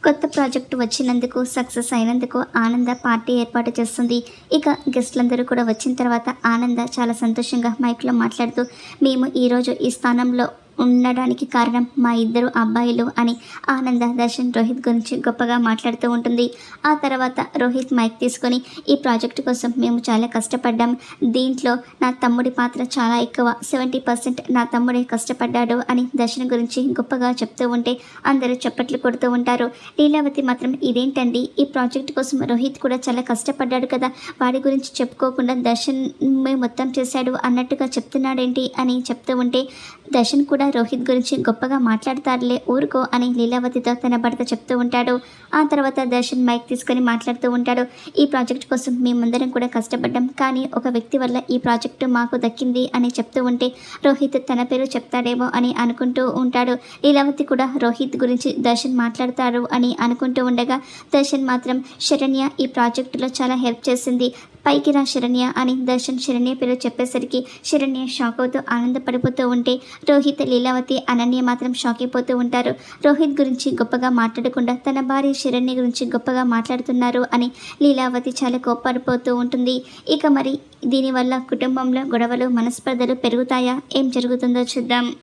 కొత్త ప్రాజెక్టు వచ్చినందుకు, సక్సెస్ అయినందుకు ఆనంద పార్టీ ఏర్పాటు చేస్తుంది. ఇక గెస్ట్‌లందరూ కూడా వచ్చిన తర్వాత ఆనంద చాలా సంతోషంగా మైక్‌లో మాట్లాడుతూ, "మేము ఈరోజు ఈ స్థానంలో ఉండడానికి కారణం మా ఇద్దరు అబ్బాయిలు" అని ఆనంద, దర్శన్, రోహిత్ గురించి గొప్పగా మాట్లాడుతూ ఉంటుంది. ఆ తర్వాత రోహిత్ మైక్ తీసుకొని, "ఈ ప్రాజెక్ట్ కోసం మేము చాలా కష్టపడ్డాం. దీంట్లో నా తమ్ముడి పాత్ర చాలా ఎక్కువ. 70% నా తమ్ముడే కష్టపడ్డాడు" అని దర్శన్ గురించి గొప్పగా చెప్తూ ఉంటే అందరూ చప్పట్లు కొడుతూ ఉంటారు. లీలావతి మాత్రం, "ఇదేంటండి, ఈ ప్రాజెక్ట్ కోసం రోహిత్ కూడా చాలా కష్టపడ్డాడు కదా, వాడి గురించి చెప్పుకోకుండా దర్శనే మొత్తం చేశాడు అన్నట్టుగా చెప్తున్నాడేంటి" అని చెప్తూ ఉంటే, దర్శన్ కూడా రోహిత్ గురించి గొప్పగా మాట్లాడతారులే, ఊరుకో అని లీలావతితో తన భర్త చెప్తూ ఉంటాడు. ఆ తర్వాత దర్శన్ మైక్ తీసుకొని మాట్లాడుతూ ఉంటాడు. "ఈ ప్రాజెక్ట్ కోసం మేమందరం కూడా కష్టపడ్డాం, కానీ ఒక వ్యక్తి వల్ల ఈ ప్రాజెక్టు మాకు దక్కింది" అని చెప్తూ ఉంటే రోహిత్ తన పేరు చెప్తాడేమో అని అనుకుంటూ ఉంటాడు. లీలావతి కూడా రోహిత్ గురించి దర్శన్ మాట్లాడతారు అని అనుకుంటూ ఉండగా, దర్శన్ మాత్రం, "శరణ్య ఈ ప్రాజెక్టులో చాలా హెల్ప్ చేసింది, పైకి రా శరణ్య" అని దర్శన్ శరణ్య పేరు చెప్పేసరికి శరణ్య షాక్ అవుతూ ఆనందపడిపోతూ ఉంటే, రోహిత్, లీలావతి, అనన్య మాత్రం షాక్ అయిపోతూ ఉంటారు. రోహిత్ గురించి గొప్పగా మాట్లాడకుండా తన భార్య శరణ్య గురించి గొప్పగా మాట్లాడుతున్నారు అని లీలావతి చాలా కోప్పడిపోతూ ఉంటుంది. ఇక మరి దీనివల్ల కుటుంబంలో గొడవలు, మనస్పర్ధలు పెరుగుతాయా? ఏం జరుగుతుందో చూద్దాం.